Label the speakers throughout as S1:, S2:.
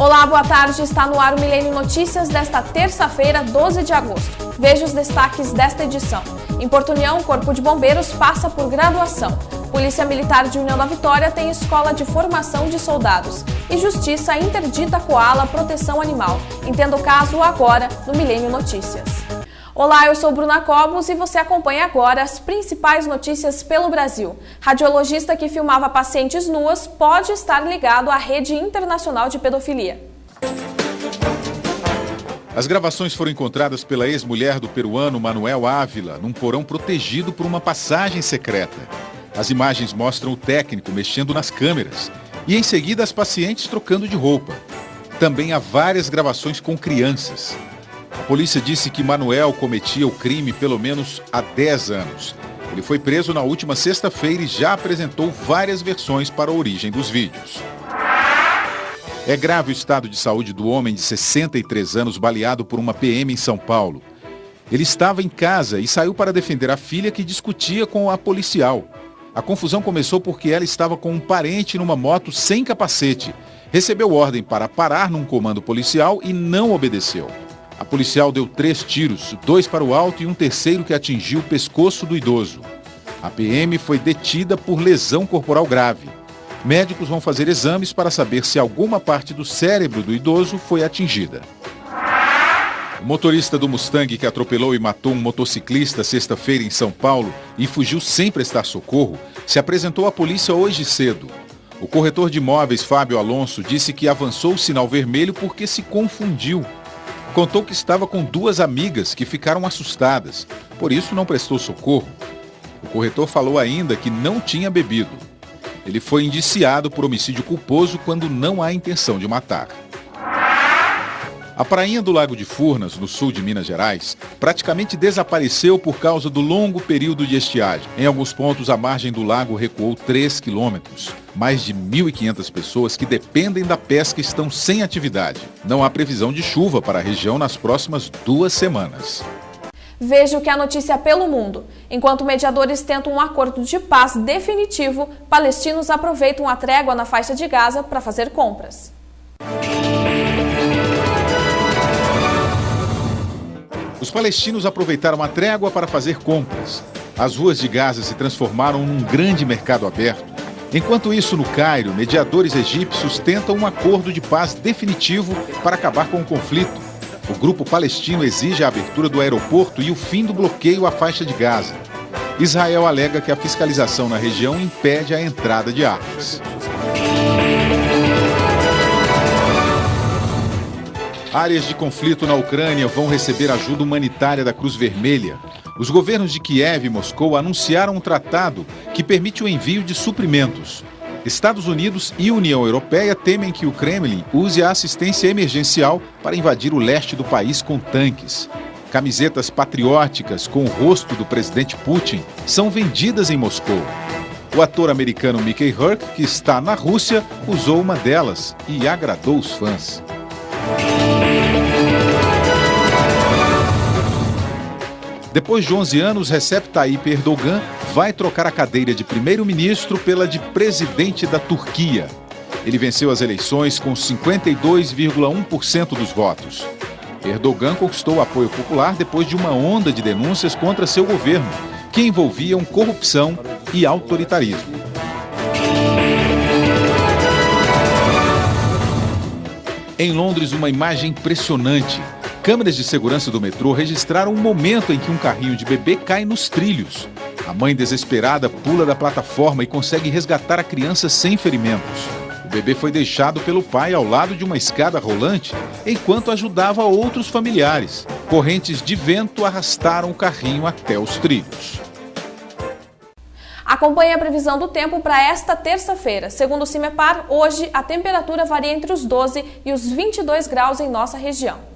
S1: Olá, boa tarde. Está no ar o Milênio Notícias desta terça-feira, 12 de agosto. Veja os destaques desta edição. Em Porto União, o Corpo de Bombeiros passa por graduação. Polícia Militar de União da Vitória tem escola de formação de soldados. E Justiça interdita Koala proteção animal. Entenda o caso agora no Milênio Notícias. Olá, eu sou Bruna Cobos e você acompanha agora as principais notícias pelo Brasil. Radiologista que filmava pacientes nuas pode estar ligado à rede internacional de pedofilia.
S2: As gravações foram encontradas pela ex-mulher do peruano Manuel Ávila num porão protegido por uma passagem secreta. As imagens mostram o técnico mexendo nas câmeras e em seguida as pacientes trocando de roupa. Também há várias gravações com crianças. A polícia disse que Manuel cometia o crime pelo menos há 10 anos. Ele foi preso na última sexta-feira e já apresentou várias versões para a origem dos vídeos. É grave o estado de saúde do homem de 63 anos baleado por uma PM em São Paulo. Ele estava em casa e saiu para defender a filha que discutia com a policial. A confusão começou porque ela estava com um parente numa moto sem capacete. Recebeu ordem para parar num comando policial e não obedeceu. A policial deu 3 tiros, 2 para o alto e um terceiro que atingiu o pescoço do idoso. A PM foi detida por lesão corporal grave. Médicos vão fazer exames para saber se alguma parte do cérebro do idoso foi atingida. O motorista do Mustang que atropelou e matou um motociclista sexta-feira em São Paulo e fugiu sem prestar socorro, se apresentou à polícia hoje cedo. O corretor de imóveis, Fábio Alonso, disse que avançou o sinal vermelho porque se confundiu. Contou que estava com 2 amigas que ficaram assustadas, por isso não prestou socorro. O corretor falou ainda que não tinha bebido. Ele foi indiciado por homicídio culposo quando não há intenção de matar. A prainha do Lago de Furnas, no sul de Minas Gerais, praticamente desapareceu por causa do longo período de estiagem. Em alguns pontos, a margem do lago recuou 3 quilômetros. Mais de 1.500 pessoas que dependem da pesca estão sem atividade. Não há previsão de chuva para a região nas próximas 2 semanas.
S1: Veja o que é notícia pelo mundo. Enquanto mediadores tentam um acordo de paz definitivo, palestinos aproveitam a trégua na faixa de Gaza para fazer compras.
S2: Os palestinos aproveitaram a trégua para fazer compras. As ruas de Gaza se transformaram num grande mercado aberto. Enquanto isso, no Cairo, mediadores egípcios tentam um acordo de paz definitivo para acabar com o conflito. O grupo palestino exige a abertura do aeroporto e o fim do bloqueio à faixa de Gaza. Israel alega que a fiscalização na região impede a entrada de armas. Áreas de conflito na Ucrânia vão receber ajuda humanitária da Cruz Vermelha. Os governos de Kiev e Moscou anunciaram um tratado que permite o envio de suprimentos. Estados Unidos e União Europeia temem que o Kremlin use a assistência emergencial para invadir o leste do país com tanques. Camisetas patrióticas com o rosto do presidente Putin são vendidas em Moscou. O ator americano Mickey Rourke, que está na Rússia, usou uma delas e agradou os fãs. Depois de 11 anos, Recep Tayyip Erdogan vai trocar a cadeira de primeiro-ministro pela de presidente da Turquia. Ele venceu as eleições com 52,1% dos votos. Erdogan conquistou o apoio popular depois de uma onda de denúncias contra seu governo, que envolviam corrupção e autoritarismo. Em Londres, uma imagem impressionante. Câmeras de segurança do metrô registraram um momento em que um carrinho de bebê cai nos trilhos. A mãe, desesperada, pula da plataforma e consegue resgatar a criança sem ferimentos. O bebê foi deixado pelo pai ao lado de uma escada rolante, enquanto ajudava outros familiares. Correntes de vento arrastaram o carrinho até os trilhos.
S1: Acompanhe a previsão do tempo para esta terça-feira. Segundo o CIMEPAR, hoje a temperatura varia entre os 12 e os 22 graus em nossa região.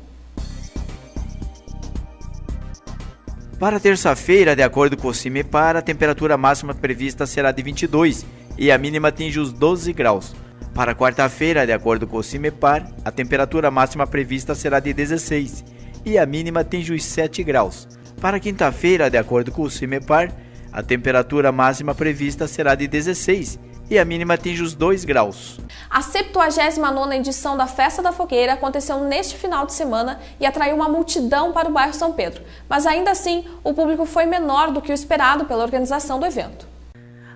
S3: Para terça-feira, de acordo com o CIMEPAR, a temperatura máxima prevista será de 22 e a mínima atinge os 12 graus. Para quarta-feira, de acordo com o CIMEPAR, a temperatura máxima prevista será de 16 e a mínima atinge os 7 graus. Para quinta-feira, de acordo com o CIMEPAR, a temperatura máxima prevista será de 16 e a mínima atinge os 2 graus.
S1: A 79ª edição da Festa da Fogueira aconteceu neste final de semana e atraiu uma multidão para o bairro São Pedro. Mas ainda assim, o público foi menor do que o esperado pela organização do evento.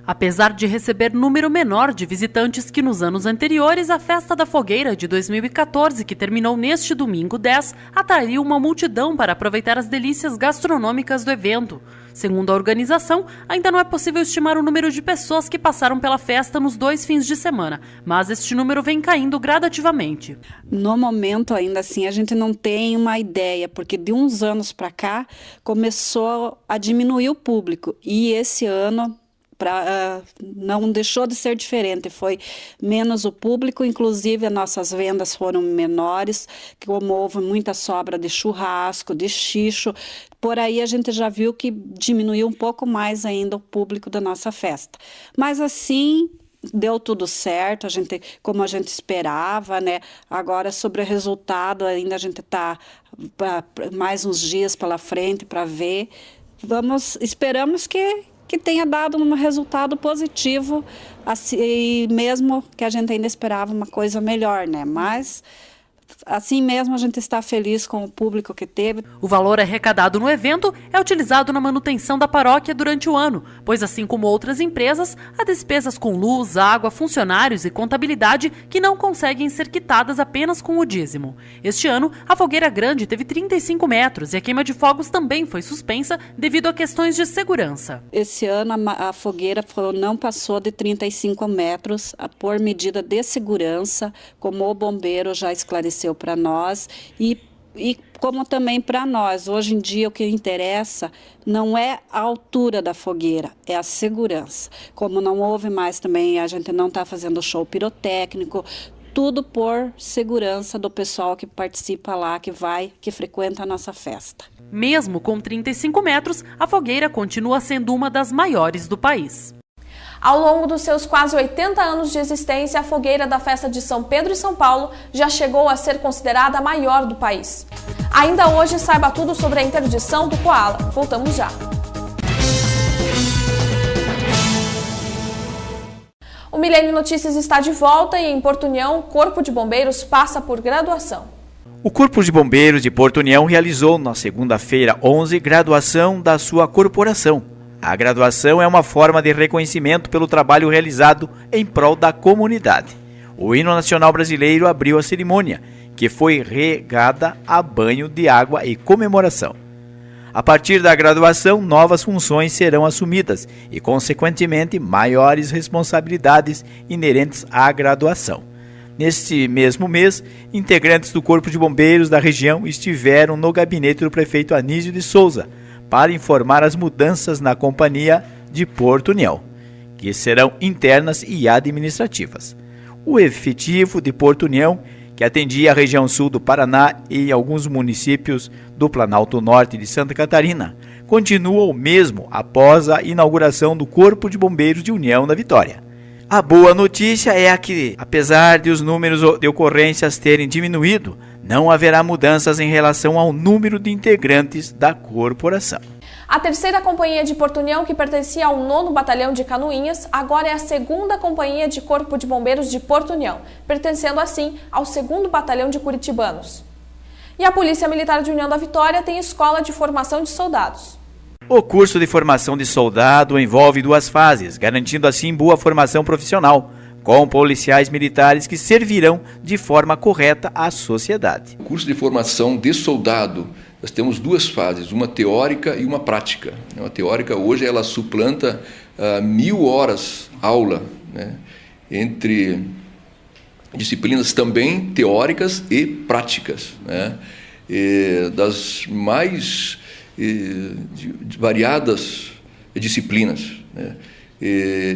S4: Apesar de receber número menor de visitantes que nos anos anteriores, a Festa da Fogueira de 2014, que terminou neste domingo 10, atraiu uma multidão para aproveitar as delícias gastronômicas do evento. Segundo a organização, ainda não é possível estimar o número de pessoas que passaram pela festa nos 2 fins de semana, mas este número vem caindo gradativamente.
S5: No momento, ainda assim, a gente não tem uma ideia, porque de uns anos para cá começou a diminuir o público e esse ano não deixou de ser diferente, foi menos o público, inclusive as nossas vendas foram menores, como houve muita sobra de churrasco, de xixo, por aí a gente já viu que diminuiu um pouco mais ainda o público da nossa festa. Mas assim, deu tudo certo, como a gente esperava, né? Agora sobre o resultado, ainda a gente está mais uns dias pela frente para ver. Esperamos que tenha dado um resultado positivo, assim, mesmo que a gente ainda esperava uma coisa melhor, né? Mas assim mesmo a gente está feliz com o público que teve.
S4: O valor arrecadado no evento é utilizado na manutenção da paróquia durante o ano, pois assim como outras empresas, há despesas com luz, água, funcionários e contabilidade que não conseguem ser quitadas apenas com o dízimo. Este ano, a fogueira grande teve 35 metros e a queima de fogos também foi suspensa devido a questões de segurança.
S5: Esse ano a fogueira não passou de 35 metros por medida de segurança, como o bombeiro já esclareceu para nós e como também para nós. Hoje em dia o que interessa não é a altura da fogueira, é a segurança. Como não houve mais também, a gente não está fazendo show pirotécnico, tudo por segurança do pessoal que participa lá, que frequenta a nossa festa.
S4: Mesmo com 35 metros, a fogueira continua sendo uma das maiores do país.
S1: Ao longo dos seus quase 80 anos de existência, a fogueira da Festa de São Pedro e São Paulo já chegou a ser considerada a maior do país. Ainda hoje, saiba tudo sobre a interdição do Koala. Voltamos já. O Milênio Notícias está de volta e em Porto União, o Corpo de Bombeiros passa por graduação.
S3: O Corpo de Bombeiros de Porto União realizou na segunda-feira 11 graduação da sua corporação. A graduação é uma forma de reconhecimento pelo trabalho realizado em prol da comunidade. O hino nacional brasileiro abriu a cerimônia, que foi regada a banho de água e comemoração. A partir da graduação, novas funções serão assumidas e, consequentemente, maiores responsabilidades inerentes à graduação. Neste mesmo mês, integrantes do Corpo de Bombeiros da região estiveram no gabinete do prefeito Anísio de Souza, para informar as mudanças na Companhia de Porto União, que serão internas e administrativas. O efetivo de Porto União, que atendia a região sul do Paraná e alguns municípios do Planalto Norte de Santa Catarina, continua o mesmo após a inauguração do Corpo de Bombeiros de União da Vitória. A boa notícia é a que, apesar de os números de ocorrências terem diminuído, não haverá mudanças em relação ao número de integrantes da corporação.
S1: A 3ª Companhia de Porto União, que pertencia ao 9º Batalhão de Canoinhas, agora é a 2ª Companhia de Corpo de Bombeiros de Porto União, pertencendo assim ao 2º Batalhão de Curitibanos. E a Polícia Militar de União da Vitória tem escola de formação de soldados.
S3: O curso de formação de soldado envolve 2 fases, garantindo assim boa formação profissional, com policiais militares que servirão de forma correta à sociedade.
S6: O curso de formação de soldado, nós temos 2 fases, uma teórica e uma prática. A teórica hoje ela suplanta 1000 horas aula, né, entre disciplinas também teóricas e práticas, né, das mais variadas disciplinas, né.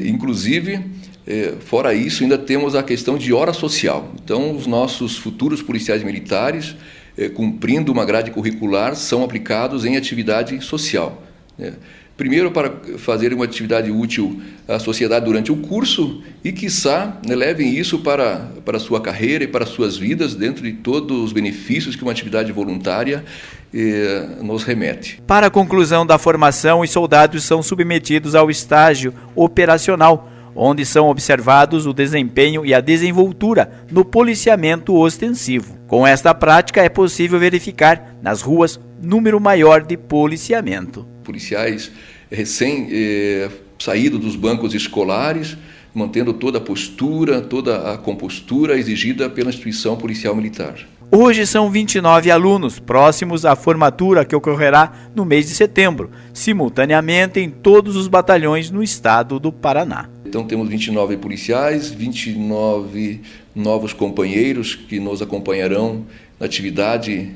S6: Inclusive, fora isso, ainda temos a questão de hora social. Então, os nossos futuros policiais militares, cumprindo uma grade curricular, são aplicados em atividade social, né. Primeiro, para fazer uma atividade útil à sociedade durante o curso e, quiçá, levem isso para a sua carreira e para as suas vidas, dentro de todos os benefícios que uma atividade voluntária nos remete.
S3: Para a conclusão da formação, os soldados são submetidos ao estágio operacional, onde são observados o desempenho e a desenvoltura no policiamento ostensivo. Com esta prática é possível verificar nas ruas número maior de policiamento.
S6: Policiais recém-saídos dos bancos escolares, mantendo toda a postura, toda a compostura exigida pela instituição policial militar.
S3: Hoje são 29 alunos próximos à formatura que ocorrerá no mês de setembro, simultaneamente em todos os batalhões no estado do Paraná.
S6: Então temos 29 policiais, 29 novos companheiros que nos acompanharão na atividade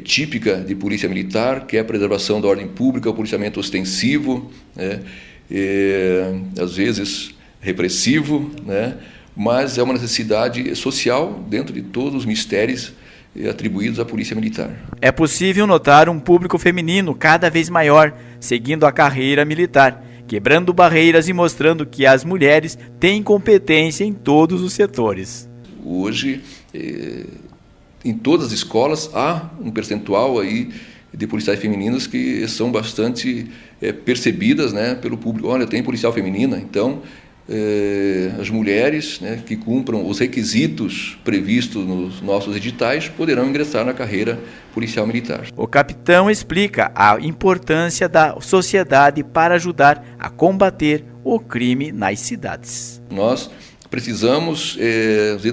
S6: típica de polícia militar, que é a preservação da ordem pública, o policiamento ostensivo, às vezes repressivo, mas é uma necessidade social dentro de todos os mistérios atribuídos à Polícia Militar.
S3: É possível notar um público feminino cada vez maior, seguindo a carreira militar, quebrando barreiras e mostrando que as mulheres têm competência em todos os setores.
S6: Hoje, em todas as escolas, há um percentual aí de policiais femininas que são bastante percebidas, pelo público. Olha, tem policial feminina, então as mulheres que cumpram os requisitos previstos nos nossos editais poderão ingressar na carreira policial militar.
S3: O capitão explica a importância da sociedade para ajudar a combater o crime nas cidades.
S6: Nós precisamos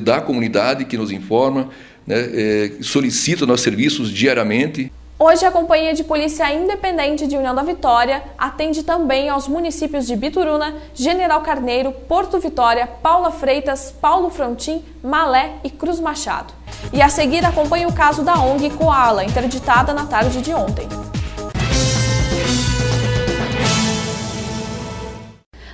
S6: da comunidade que nos informa, solicita nossos serviços diariamente.
S1: Hoje, a Companhia de Polícia Independente de União da Vitória atende também aos municípios de Bituruna, General Carneiro, Porto Vitória, Paula Freitas, Paulo Frontin, Malé e Cruz Machado. E a seguir acompanhe o caso da ONG Koala, interditada na tarde de ontem.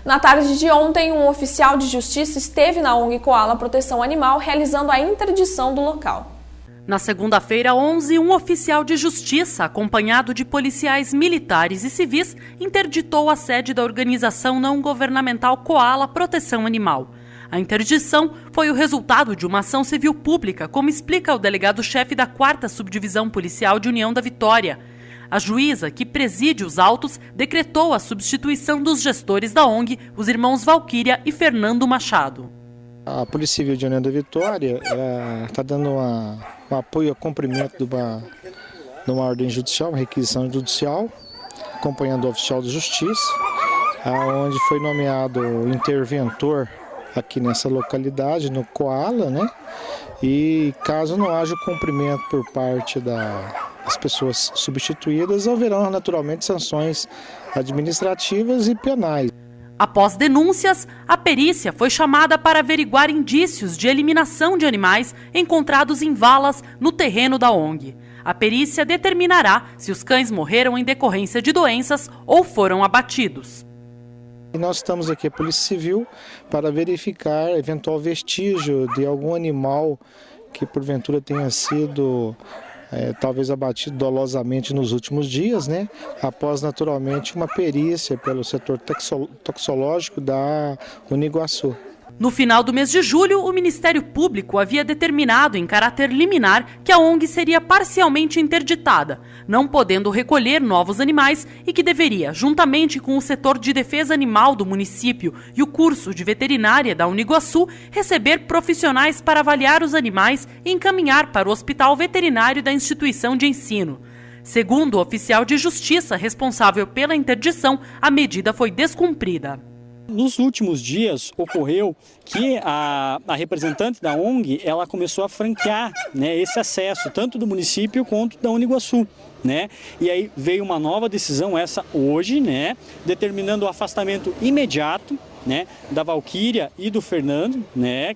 S1: Na tarde de ontem, um oficial de justiça esteve na ONG Koala Proteção Animal realizando a interdição do local.
S4: Na segunda-feira, 11, um oficial de justiça, acompanhado de policiais militares e civis, interditou a sede da organização não governamental Koala Proteção Animal. A interdição foi o resultado de uma ação civil pública, como explica o delegado-chefe da 4ª Subdivisão Policial de União da Vitória. A juíza, que preside os autos, decretou a substituição dos gestores da ONG, os irmãos Valquíria e Fernando Machado.
S7: A Polícia Civil de União da Vitória está dando um apoio ao cumprimento de uma ordem judicial, uma requisição judicial, acompanhando o oficial de justiça, onde foi nomeado o interventor aqui nessa localidade, no Koala, E caso não haja o cumprimento por parte das pessoas substituídas, haverão naturalmente sanções administrativas e penais.
S4: Após denúncias, a perícia foi chamada para averiguar indícios de eliminação de animais encontrados em valas no terreno da ONG. A perícia determinará se os cães morreram em decorrência de doenças ou foram abatidos.
S7: E nós estamos aqui, a Polícia Civil, para verificar eventual vestígio de algum animal que porventura tenha sido talvez abatido dolosamente nos últimos dias, após naturalmente uma perícia pelo setor toxológico da Uniguaçu.
S4: No final do mês de julho, o Ministério Público havia determinado em caráter liminar que a ONG seria parcialmente interditada, não podendo recolher novos animais e que deveria, juntamente com o setor de defesa animal do município e o curso de veterinária da Uniguaçu, receber profissionais para avaliar os animais e encaminhar para o hospital veterinário da instituição de ensino. Segundo o oficial de justiça responsável pela interdição, a medida foi descumprida.
S8: Nos últimos dias ocorreu que a representante da ONG ela começou a franquear esse acesso, tanto do município quanto da Uniguaçu. E aí veio uma nova decisão, essa hoje, determinando o afastamento imediato da Valquíria e do Fernando,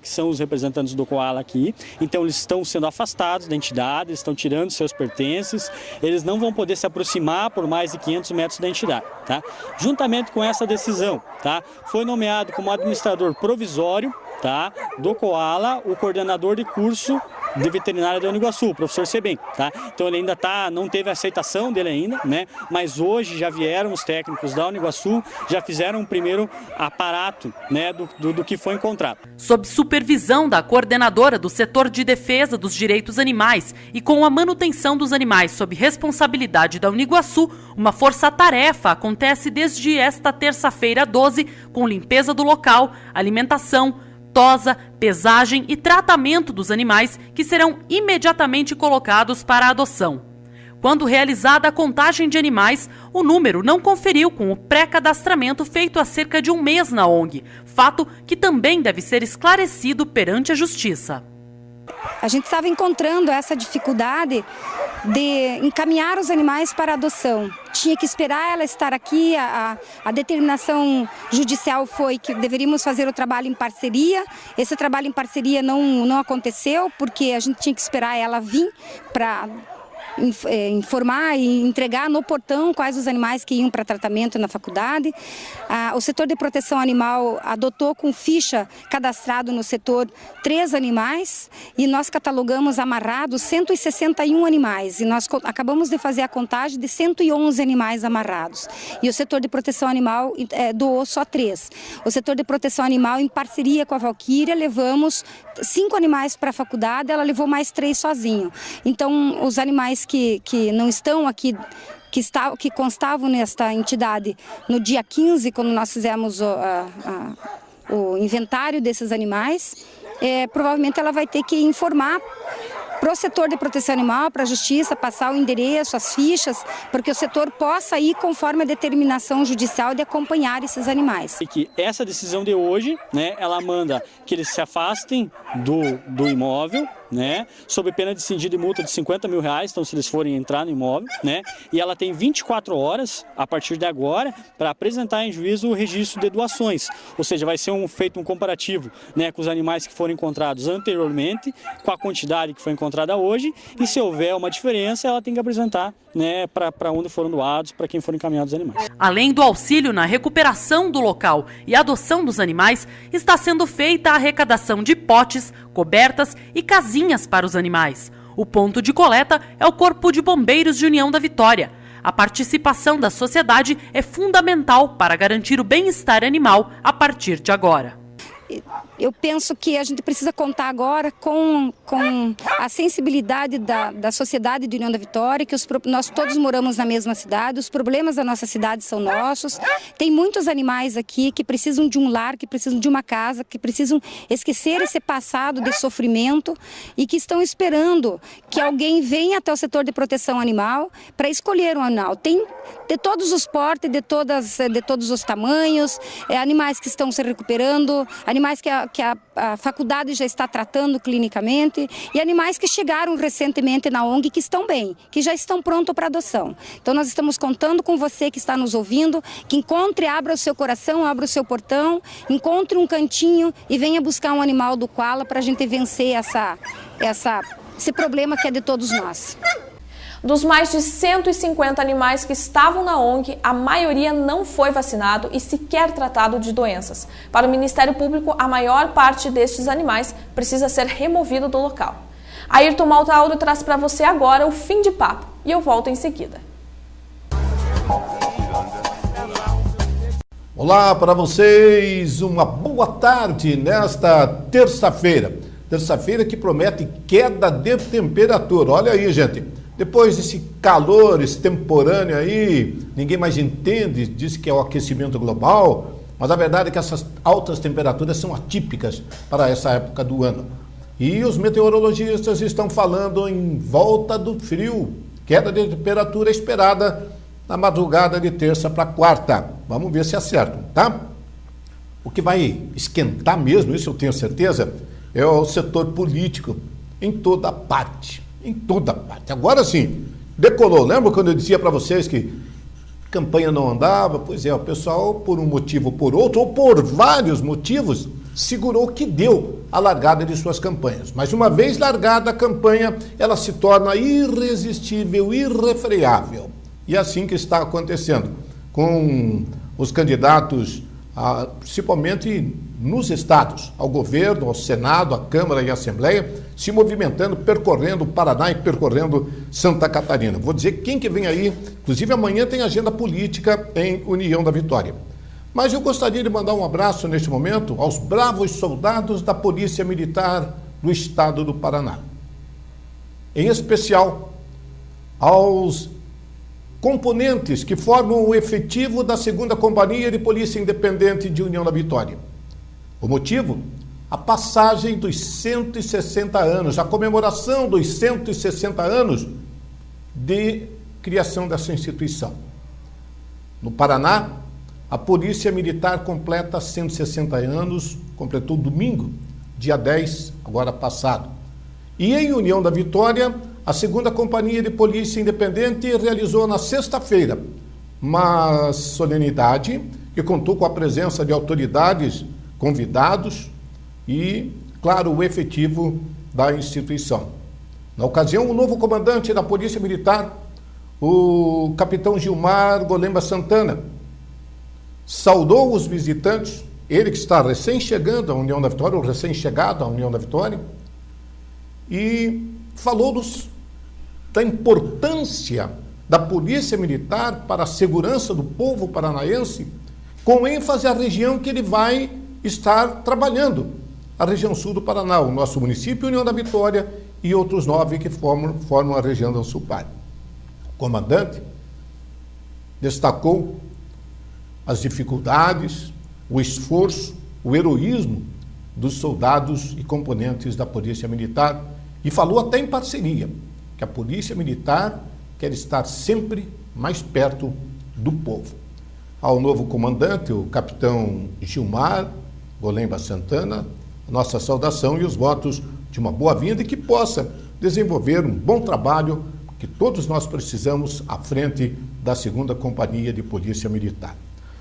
S8: que são os representantes do Koala aqui. Então eles estão sendo afastados da entidade, eles estão tirando seus pertences, eles não vão poder se aproximar por mais de 500 metros da entidade. Juntamente com essa decisão, foi nomeado como administrador provisório do Koala o coordenador de curso de veterinária da Uniguaçu, o professor Sebem, tá? Então ele ainda não teve a aceitação dele ainda, né? Mas hoje já vieram os técnicos da Uniguaçu, já fizeram um primeiro aparato, né, do que foi encontrado.
S4: Sob supervisão da coordenadora do setor de defesa dos direitos animais e com a manutenção dos animais sob responsabilidade da Uniguaçu, uma força-tarefa acontece desde esta terça-feira 12, com limpeza do local, alimentação, tosa, pesagem e tratamento dos animais que serão imediatamente colocados para adoção. Quando realizada a contagem de animais, o número não conferiu com o pré-cadastramento feito há cerca de um mês na ONG, fato que também deve ser esclarecido perante a Justiça.
S9: A gente estava encontrando essa dificuldade de encaminhar os animais para adoção. Tinha que esperar ela estar aqui, a determinação judicial foi que deveríamos fazer o trabalho em parceria. Esse trabalho em parceria não aconteceu, porque a gente tinha que esperar ela vir para informar e entregar no portão quais os animais que iam para tratamento na faculdade. O setor de proteção animal adotou com ficha cadastrado no setor 3 animais e nós catalogamos amarrados 161 animais e nós acabamos de fazer a contagem de 111 animais amarrados. E o setor de proteção animal doou só 3. O setor de proteção animal, em parceria com a Valquíria, levamos 5 animais para a faculdade, ela levou mais 3 sozinho. Então, os animais que não estão aqui, que constavam nesta entidade no dia 15, quando nós fizemos o inventário desses animais, provavelmente ela vai ter que informar para o setor de proteção animal, para a Justiça, passar o endereço, as fichas, porque o setor possa ir conforme a determinação judicial de acompanhar esses animais.
S8: E que essa decisão de hoje, né, ela manda que eles se afastem do imóvel, né, sob pena de cindir de multa de R$50 mil, então se eles forem entrar no imóvel, né, e ela tem 24 horas a partir de agora para apresentar em juízo o registro de doações, ou seja, vai ser feito um comparativo, né, com os animais que foram encontrados anteriormente, com a quantidade que foi encontrada hoje, e se houver uma diferença, ela tem que apresentar, né, para onde foram doados, para quem foram encaminhados os animais.
S4: Além do auxílio na recuperação do local e adoção dos animais, está sendo feita a arrecadação de potes, cobertas e casinhas para os animais. O ponto de coleta é o Corpo de Bombeiros de União da Vitória. A participação da sociedade é fundamental para garantir o bem-estar animal a partir de agora.
S9: Eu penso que a gente precisa contar agora com a sensibilidade da sociedade de União da Vitória, que nós todos moramos na mesma cidade, os problemas da nossa cidade são nossos. Tem muitos animais aqui que precisam de um lar, que precisam de uma casa, que precisam esquecer esse passado de sofrimento e que estão esperando que alguém venha até o setor de proteção animal para escolher um animal. Tem de todos os portes, de todos os tamanhos, animais que estão se recuperando, animais que a faculdade já está tratando clinicamente e animais que chegaram recentemente na ONG que estão bem, que já estão prontos para adoção. Então nós estamos contando com você que está nos ouvindo, que encontre, abra o seu coração, abra o seu portão, encontre um cantinho e venha buscar um animal do koala para a gente vencer esse problema que é de todos nós.
S1: Dos mais de 150 animais que estavam na ONG, a maioria não foi vacinado e sequer tratado de doenças. Para o Ministério Público, a maior parte destes animais precisa ser removido do local. Ayrton Maltauro traz para você agora o fim de papo e eu volto em seguida.
S10: Olá para vocês, uma boa tarde nesta terça-feira. Terça-feira que promete queda de temperatura. Olha aí, gente. Depois desse calor extemporâneo aí, ninguém mais entende, diz que é o aquecimento global, mas a verdade é que essas altas temperaturas são atípicas para essa época do ano. E os meteorologistas estão falando em volta do frio, queda de temperatura esperada na madrugada de terça para quarta. Vamos ver se acertam, tá? O que vai esquentar mesmo, isso eu tenho certeza, é o setor político em toda parte. Em toda parte. Agora sim, decolou. Lembra quando eu dizia para vocês que campanha não andava? Pois é, o pessoal, por um motivo ou por outro, ou por vários motivos, segurou que deu a largada de suas campanhas. Mas uma vez largada a campanha, ela se torna irresistível, irrefreável. E é assim que está acontecendo com os candidatos, principalmente nos estados, ao governo, ao Senado, à Câmara e à Assembleia, se movimentando, percorrendo o Paraná e percorrendo Santa Catarina. Vou dizer quem que vem aí, inclusive amanhã tem agenda política em União da Vitória. Mas eu gostaria de mandar um abraço neste momento aos bravos soldados da Polícia Militar do Estado do Paraná. Em especial aos componentes que formam o efetivo da 2ª Companhia de Polícia Independente de União da Vitória. O motivo? A passagem dos 160 anos, a comemoração dos 160 anos de criação dessa instituição. No Paraná, a Polícia Militar completa 160 anos, completou domingo, dia 10, agora passado. E em União da Vitória, a 2ª Companhia de Polícia Independente realizou na sexta-feira uma solenidade que contou com a presença de autoridades, convidados e, claro, o efetivo da instituição. Na ocasião, o novo comandante da Polícia Militar, o capitão Gilmar Golemba Santana, saudou os visitantes, ele que está recém-chegando à União da Vitória, ou recém-chegado à União da Vitória, e falou da importância da Polícia Militar para a segurança do povo paranaense, com ênfase à região que ele vai estar trabalhando, a região sul do Paraná, o nosso município, União da Vitória e outros 9 que formam a região do Sul-Par. O comandante destacou as dificuldades, o esforço, o heroísmo dos soldados e componentes da Polícia Militar e falou até em parceria, que a Polícia Militar quer estar sempre mais perto do povo. Ao novo comandante, o capitão Gilmar Golemba Santana, nossa saudação e os votos de uma boa-vinda e que possa desenvolver um bom trabalho que todos nós precisamos à frente da 2ª Companhia de Polícia Militar.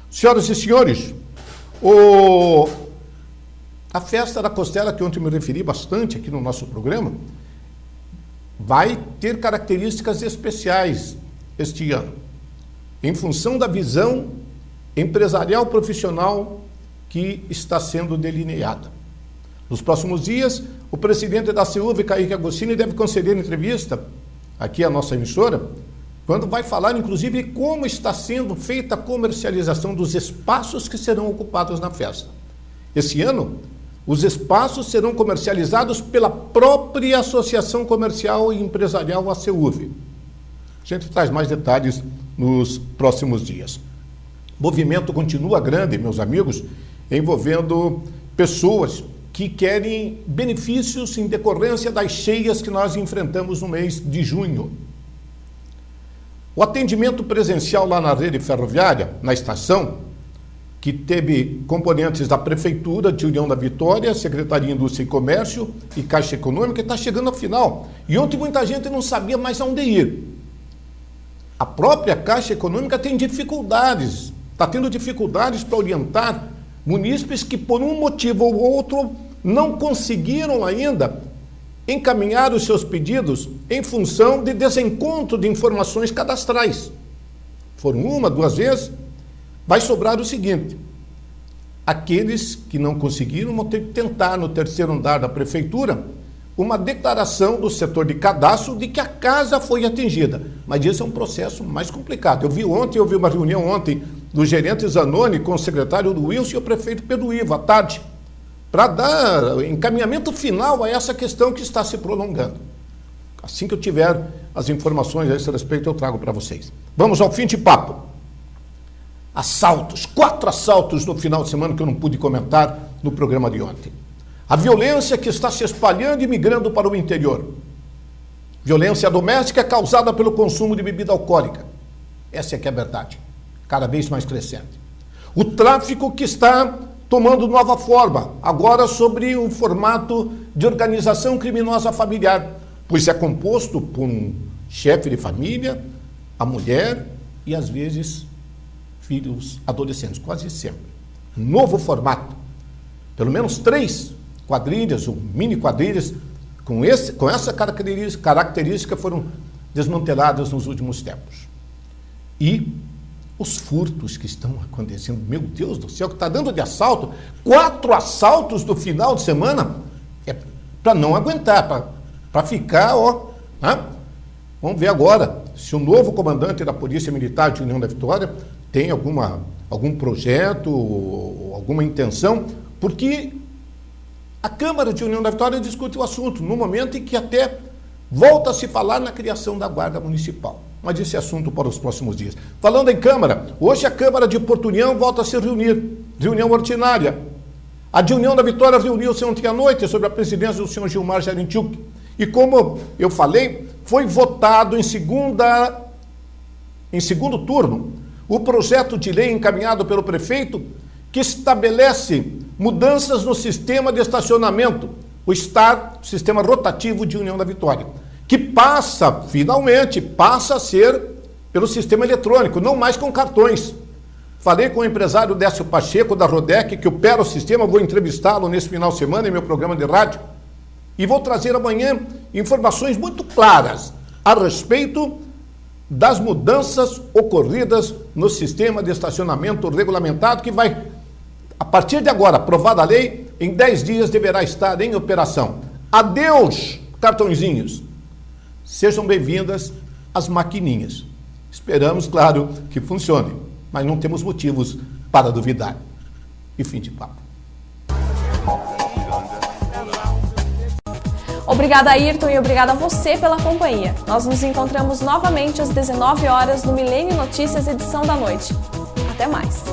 S10: Senhoras e senhores, a festa da costela, que ontem me referi bastante aqui no nosso programa, vai ter características especiais este ano, em função da visão empresarial profissional que está sendo delineada. Nos próximos dias, o presidente da CEUV, Kaique Agostini, deve conceder entrevista aqui à nossa emissora, quando vai falar, inclusive, como está sendo feita a comercialização dos espaços que serão ocupados na festa. Esse ano, os espaços serão comercializados pela própria Associação Comercial e Empresarial, a CEUV. A gente traz mais detalhes nos próximos dias. O movimento continua grande, meus amigos, envolvendo pessoas que querem benefícios em decorrência das cheias que nós enfrentamos no mês de junho. O atendimento presencial lá na rede ferroviária, na estação, que teve componentes da Prefeitura de União da Vitória, Secretaria de Indústria e Comércio e Caixa Econômica, está chegando ao final. E ontem muita gente não sabia mais aonde ir. A própria Caixa Econômica tem dificuldades, está tendo dificuldades para orientar munícipes que, por um motivo ou outro, não conseguiram ainda encaminhar os seus pedidos em função de desencontro de informações cadastrais. Foram 1, 2 vezes. Vai sobrar o seguinte: aqueles que não conseguiram vão ter que tentar, no 3º andar da Prefeitura, uma declaração do setor de cadastro de que a casa foi atingida. Mas isso é um processo mais complicado. Eu vi uma reunião ontem do gerente Zanoni com o secretário do Wilson e o prefeito Pedro Ivo, à tarde, para dar encaminhamento final a essa questão que está se prolongando. Assim que eu tiver as informações a esse respeito, eu trago para vocês. Vamos ao fim de papo. Assaltos, 4 assaltos no final de semana que eu não pude comentar no programa de ontem. A violência que está se espalhando e migrando para o interior. Violência doméstica causada pelo consumo de bebida alcoólica. Essa é que é a verdade. Cada vez mais crescente. O tráfico que está tomando nova forma, agora sobre um formato de organização criminosa familiar, pois é composto por um chefe de família, a mulher e, às vezes, filhos adolescentes, quase sempre. Um novo formato. Pelo menos 3 quadrilhas, ou mini quadrilhas, com essa característica foram desmanteladas nos últimos tempos. E os furtos que estão acontecendo, meu Deus do céu, que está dando de assalto, 4 assaltos no final de semana, é para não aguentar, para ficar, ó. Né? Vamos ver agora se o novo comandante da Polícia Militar de União da Vitória tem algum projeto, alguma intenção, porque a Câmara de União da Vitória discute o assunto no momento em que até volta a se falar na criação da Guarda Municipal. Mas esse assunto para os próximos dias. Falando em Câmara, hoje a Câmara de Porto União volta a se reunir, reunião ordinária. A de União da Vitória reuniu-se ontem à noite sob a presidência do senhor Gilmar Jarinchuk. E como eu falei, foi votado em segundo turno o projeto de lei encaminhado pelo prefeito que estabelece mudanças no sistema de estacionamento, o STAR, Sistema Rotativo de União da Vitória, que finalmente passa a ser pelo sistema eletrônico, não mais com cartões. Falei com o empresário Décio Pacheco, da Rodec, que opera o sistema, vou entrevistá-lo nesse final de semana em meu programa de rádio, e vou trazer amanhã informações muito claras a respeito das mudanças ocorridas no sistema de estacionamento regulamentado, que vai, a partir de agora, aprovada a lei, em 10 dias deverá estar em operação. Adeus, cartõezinhos. Sejam bem-vindas as maquininhas. Esperamos, claro, que funcione, mas não temos motivos para duvidar. E fim de papo.
S1: Obrigada, Ayrton, e obrigada a você pela companhia. Nós nos encontramos novamente às 19 horas no Milênio Notícias, edição da noite. Até mais.